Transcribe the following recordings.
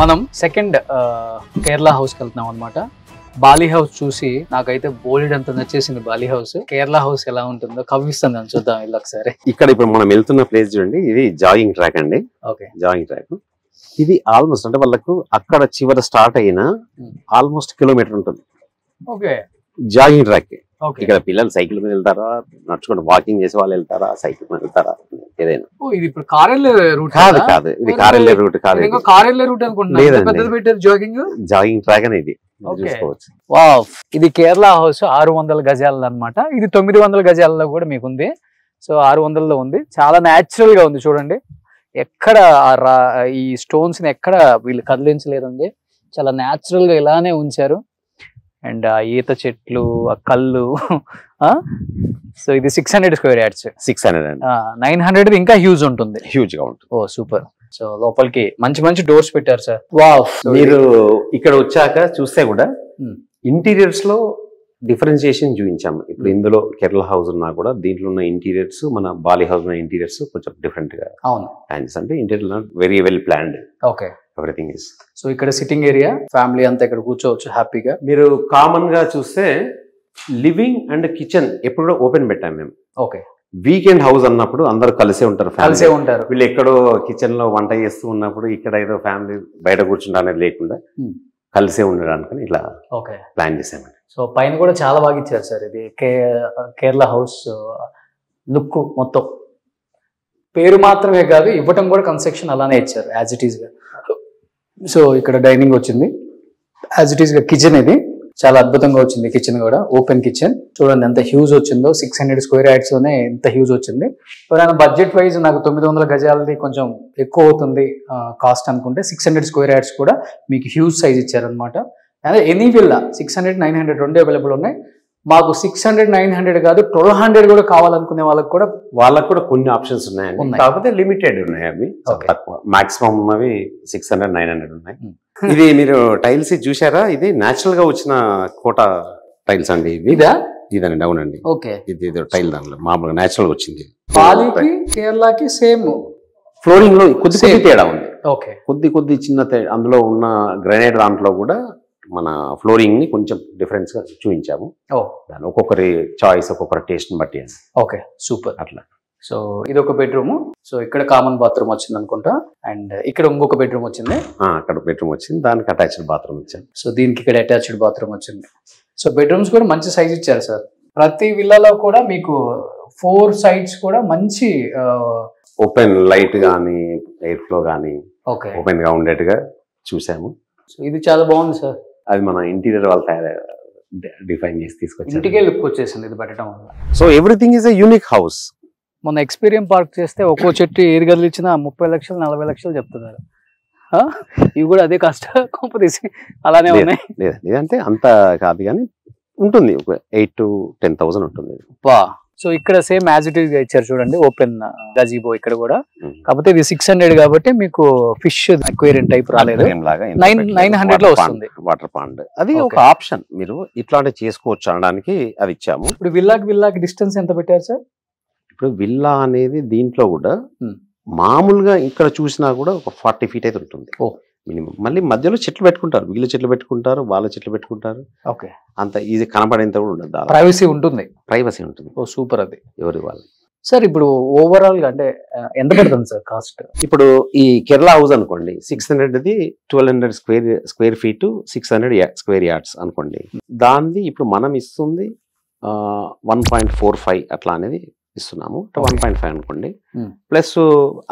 మనం సెకండ్ కేరళ హౌస్కి వెళ్తున్నాం అనమాట. బాలి హౌస్ చూసి నాకైతే బోల్డ్ అంత నచ్చేసింది. బాలి హౌస్, కేరళ హౌస్ ఎలా ఉంటుందో కవ్విస్తుంది అని చూద్దాం వెళ్ళి ఒకసారి. ఇక్కడ ఇప్పుడు మనం వెళ్తున్న ప్లేస్ చూడండి, ఇది జాగింగ్ ట్రాక్ అండి. ఓకే, జాగింగ్ ట్రాక్ ఇది ఆల్మోస్ట్ అంటే వాళ్ళకు అక్కడ చివర స్టార్ట్ అయిన ఆల్మోస్ట్ కిలోమీటర్ ఉంటుంది. Okay, jogging track. ఓకే. ఇక్కడ పిల్లలు సైకిల్ మీద వెళ్తారా, నడుచుకుంటూ వాకింగ్ చేసే వాళ్ళు వెళ్తారా, సైకిల్ మీద వెళ్తారా, ఏదైనా. ఇది ఇప్పుడు కారెళ్ళే రూట్ కాదు కాదు, ఇది కారెళ్ళే రూట్ కాదు, కారెళ్ళే రూట్ అనుకుంటున్నాను. పెద్దది పెట్టారు జాగింగ్. జాగింగ్ ట్రాక్ అనేది చూసుకోవచ్చు. వావ్, ఇది కేరళ హౌస్ 600 గజాల అనమాట. ఇది 900 గజాలలో కూడా మీకు ఉంది. సో 600లో ఉంది. చాలా న్యాచురల్ గా ఉంది చూడండి. ఎక్కడ ఈ స్టోన్స్ ని ఎక్కడ వీళ్ళు కదిలించలేదండి. చాలా న్యాచురల్ గా ఇలానే ఉంచారు. అండ్ ఆ ఈత చెట్లు, ఆ కళ్ళు. సో ఇది 600 స్క్వేర్ యార్డ్స్. 600 అండి. 900 ఇంకా హ్యూజ్ ఉంటుంది. హ్యూజ్ గా ఉంటుంది. ఓ సూపర్. సో లోపలికి మంచి మంచి డోర్స్ పెట్టారు సార్. వావ్. మీరు ఇక్కడ వచ్చాక చూస్తే కూడా ఇంటీరియర్స్ లో డిఫరెన్షియేషన్ చూపించాము. ఇప్పుడు ఇందులో కేరళ హౌస్ ఉన్నా కూడా దీంట్లో ఉన్న ఇంటీరియర్స్ మన బాలి హౌస్ ఉన్న ఇంటీరియర్స్ కొంచెం డిఫరెంట్ గా. అవును, అంటే interior very well planned. Okay, everything is. So ఇక్కడ సిట్టింగ్ ఏరియా, ఫ్యామిలీ అంతా ఇక్కడ కూర్చోవచ్చు హ్యాపీగా. మీరు కామన్ గా చూస్తే లివింగ్ అండ్ కిచెన్ ఎప్పుడు కూడా ఓపెన్ పెట్టాము మేము. ఓకే, వీకెండ్ హౌస్ అన్నప్పుడు అందరూ కలిసే ఉంటారు. వీళ్ళు ఎక్కడో కిచెన్ లో వంట చేస్తూ ఉన్నప్పుడు ఇక్కడ ఏదో ఫ్యామిలీ బయట కూర్చుంటా అనేది లేకుండా కలిసే ఉండడానికి ఇట్లా ప్లాన్ చేసామండి. సో పైన కూడా చాలా బాగా ఇచ్చారు సార్. ఇది కేరళ హౌస్ లుక్ మొత్తం పేరు మాత్రమే కాదు, ఇవ్వటం కూడా కన్స్ట్రక్షన్ అలానే ఇచ్చారు యాజ్ ఇట్ ఈస్ గా. సో ఇక్కడ డైనింగ్ వచ్చింది, యాజ్ ఇట్ ఈస్ గా కిచెన్. ఇది చాలా అద్భుతంగా వచ్చింది కిచెన్ కూడా. ఓపెన్ కిచెన్ చూడండి ఎంత హ్యూజ్ వచ్చిందో. 600 స్క్వేర్ యార్డ్స్ లోనే ఎంత హ్యూజ్ వచ్చింది. ఎవరైనా బడ్జెట్ వైజ్ నాకు 900 గజాలది కొంచెం ఎక్కువ అవుతుంది కాస్ట్ అనుకుంటే 600 స్క్వేర్ యార్డ్స్ కూడా మీకు హ్యూజ్ సైజ్ ఇచ్చారనమాట. అదే ఎనీ విల్లా 600, 900 రెండు అవైలబుల్ ఉన్నాయి. మాకు 600, 900 కాదు 1200 కూడా కావాలనుకునే వాళ్ళకి కూడా కొన్ని ఆప్షన్స్ ఉన్నాయండి. కాకపోతే లిమిటెడ్ ఉన్నాయి. అవి తక్కువ, మాక్సిమం ఉన్నవి 600, 900 ఉన్నాయి. ఇది మీరు టైల్స్ చూసారా? ఇది నేచురల్ గా వచ్చిన కోట టైల్స్ అండి. ఇదండి. అవునండి. ఓకే, ఇది టైల్ దానిలో మామూలుగా నేచురల్ వచ్చింది. బాలికి కేరళకి సేమ్ ఫ్లోరింగ్ లో కొద్ది తేడా ఉంది. ఓకే, కొద్ది చిన్న అందులో ఉన్న గ్రానైట్ దాంట్లో కూడా మన ఫ్లోరింగ్ ని కొంచెం డిఫరెన్స్ గా చూపించాము. దాని ఒక్కొక్కరి చాయిస్, ఒక్కొక్కరి టేస్ట్ ని బట్టి. Okay, super. అట్లా. సో ఇది ఒక బెడ్రూమ్. సో ఇక్కడ కామన్ బాత్రూమ్ వచ్చింది అనుకుంటా. అండ్ ఇక్కడ ఇంకొక బెడ్రూమ్ వచ్చింది. అక్కడ బెడ్రూమ్ వచ్చింది, దానికి అటాచ్డ్ బాత్రూమ్ ఇచ్చాను. సో దీనికి ఇక్కడ అటాచ్డ్ బాత్రూమ్ వచ్చింది. సో బెడ్రూమ్స్ కూడా మంచి సైజ్ ఇచ్చారు సార్. ప్రతి విల్లాలో కూడా మీకు 4 సైడ్స్ కూడా మంచి ఓపెన్ లైట్ గానీ ఎయిర్ ఫ్లో గానీ ఓపెన్ గా ఉండేట్టుగా చూసాము. సో ఇది చాలా బాగుంది సార్. అది మన ఇంటీరియర్ వాళ్ళు డిఫైన్ చేసి తీసుకొచ్చారు. ఇంటికే లుక్ వచ్చేసింది ఇది పెట్టడం వల్ల. So everything is a unique house. మొన్న ఎక్స్పీరియన్స్ పార్క్ చేస్తే ఒక్కో చెట్టు ఏరు గదులు ఇచ్చినా 30 లక్షలు 40 లక్షలు చెప్తున్నారు. ఇవి కూడా అదే కాస్ట్ కొంపదీసి అలానే ఉన్నాయి. లేదంటే అంత కాదు కానీ ఉంటుంది, ఒక 8 to 10,000 ఉంటుంది. సో ఇక్కడ సేమ్ యాజ్ ఇట్ ఈస్ గా ఇచ్చారు చూడండి. ఓపెన్ గజీబో ఇక్కడ కూడా. కాకపోతే ఇది 600 కాబట్టి మీకు ఫిష్ అక్వేరియం టైప్ రాలేదు. 900 లో వస్తుంది. వాటర్ పాండ్ అది ఒక ఆప్షన్, మీరు ఇట్లాంటి చేసుకోవచ్చు అనడానికి అది ఇచ్చాము. ఇప్పుడు విల్లాకి డిస్టెన్స్ ఎంత పెట్టారు సార్? ఇప్పుడు విల్లా అనేది దీంట్లో కూడా మామూలుగా ఇక్కడ చూసినా కూడా ఒక 40 feet అయితే ఉంటుంది మినిమం. మళ్ళీ మధ్యలో చెట్లు పెట్టుకుంటారు, వీళ్ళ చెట్లు పెట్టుకుంటారు, వాళ్ళ చెట్లు పెట్టుకుంటారు. ఓకే, అంత ఈజీ కనపడేంత కూడా ఉండదు. ప్రైవసీ ఉంటుంది. ఉంటుంది. ఓ సూపర్. అది ఎవరి వాళ్ళు. సార్ ఇప్పుడు ఓవరాల్ గా అంటే ఎంత పడుతుంది సార్ కాస్ట్? ఇప్పుడు ఈ కేరళ హౌస్ అనుకోండి 600ది 1200 స్క్వేర్ ఫీట్ 600 స్క్వేర్ యార్డ్స్ అనుకోండి. దాన్ని ఇప్పుడు మనం ఇస్తుంది 1.45 అట్లా అనేది ఇస్తున్నాము. 1.5 అనుకోండి. ప్లస్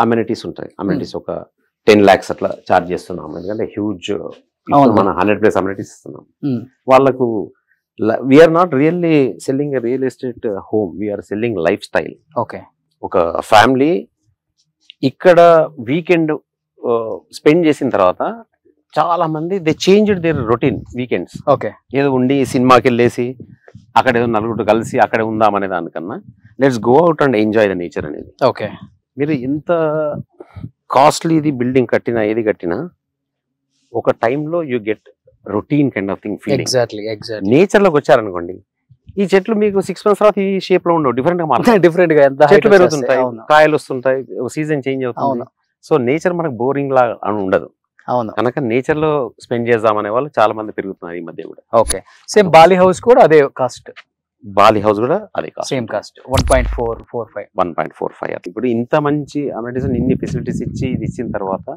అమ్యూనిటీస్ ఉంటాయి. అమ్యూనిటీస్ ఒక 10 lakhs అట్లా ఛార్జ్ చేస్తున్నాము. ఎందుకంటే హ్యూజ్ మన 100+ అమ్యూనిటీస్ ఇస్తున్నాం వాళ్ళకు. We are not really selling real estate home, we are selling life style. Okay, ఒక ఫ్యామిలీ ఇక్కడ వీకెండ్ స్పెండ్ చేసిన తర్వాత చాలా మంది they changed their routine weekends. Okay, ఏదో ఉండి సినిమాకి వెళ్ళేసి అక్కడ ఏదో నలుగురు కలిసి అక్కడే ఉందామనే దానికన్నా let's go out and enjoy the nature అనేది. ఓకే, మీరు ఎంత కాస్ట్లీది బిల్డింగ్ కట్టినా ఏది కట్టినా ఒక టైంలో you get routine kind of thing feeling. Exactly. Nature లోకి వచ్చారనుకోండి, ఈ చెట్లు మీకు 6 months తర్వాత ఈ షేప్ లో ఉండవు, డిఫరెంట్ గా మారుతాయి. డిఫరెంట్ గా చెట్లు పెరుగుతుంటాయి, కాయలు వస్తుంటాయి, సీజన్ చేంజ్ అవుతుంది. సో నేచర్ మనకు బోరింగ్ లాగా ఉండదు. అవును. కనుక నేచర్ లో స్పెండ్ చేద్దామనే వాళ్ళు చాలా మంది పెరుగుతున్నారు ఈ మధ్య కూడా. ఓకే, సేమ్ బాలి హౌస్ కూడా అదే కాస్ట్, బాలి హౌస్ కూడా అదే సేమ్ కాస్ట్ 1.445. 1.45. ఇప్పుడు ఇంత మంచి అమ్యూనిటీస్ ఇన్ని ఫెసిలిటీస్ ఇచ్చి ఇది ఇచ్చిన తర్వాత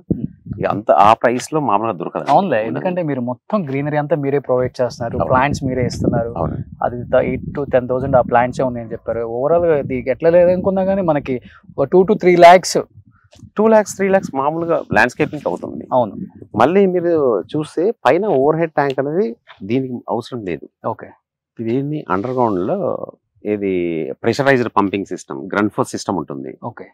ఇక అంత ఆ ప్రైస్ లో మామూలుగా దొరకదు. అవునులే, ఎందుకంటే మీరు మొత్తం గ్రీనరీ అంతా మీరే ప్రొవైడ్ చేస్తున్నారు, ప్లాంట్స్ మీరే ఇస్తున్నారు. అది 8,000 to 10,000 ఆ ప్లాంట్సే ఉన్నాయని చెప్పారు. ఓవరాల్ ఇది ఎట్లా లేదనుకున్నా కానీ మనకి 2 to 3 lakhs 2 lakhs 3 lakhs మామూలుగా ల్యాండ్స్కేపింగ్ అవుతుంది. అవును. మళ్ళీ మీరు చూస్తే పైన ఓవర్ హెడ్ ట్యాంక్ అనేది దీనికి అవసరం లేదు. ఓకే, దీన్ని అండర్ గ్రౌండ్ లో ఇది ప్రెషరైజ్డ్ పంపింగ్ సిస్టమ్, గ్రన్ఫోర్స్ సిస్టమ్ ఉంటుంది. ఓకే,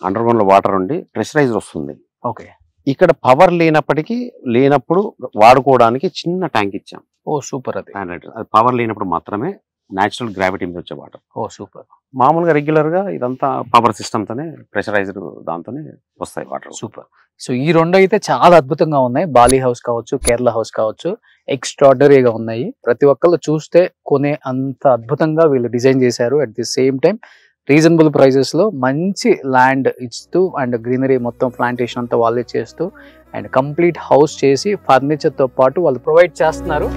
అండర్ గ్రౌండ్ లో వాటర్ ఉండి ప్రెషరైజ్ వస్తుంది. ఓకే. ఇక్కడ పవర్ లేనప్పుడు వాడుకోవడానికి చిన్న ట్యాంక్ ఇచ్చాం. ఓ సూపర్. అది పవర్ లేనప్పుడు మాత్రమే న్యాచురల్ గ్రావిటీ మీద వచ్చే వాటర్. ఓ సూపర్. మామూలుగా రెగ్యులర్ గా ఇదంతా పవర్ సిస్టమ్ తోనే ప్రెషరైజ్డ్ దాంతోనే వస్తాయి వాటర్. సూపర్. సో ఈ రెండు అయితే చాలా అద్భుతంగా ఉన్నాయి. బాలి హౌస్ కావచ్చు, కేరళ హౌస్ కావచ్చు, ఎక్స్ట్రాడనరీగా ఉన్నాయి. ప్రతి ఒక్కళ్ళు చూస్తే కొనే అంత అద్భుతంగా వీళ్ళు డిజైన్ చేశారు. At the same time reasonable prices లో మంచి ల్యాండ్ ఇస్తూ అండ్ గ్రీనరీ మొత్తం ప్లాంటేషన్ అంతా వాళ్ళే చేస్తూ అండ్ కంప్లీట్ హౌస్ చేసి ఫర్నిచర్ తో పాటు వాళ్ళు ప్రొవైడ్ చేస్తున్నారు.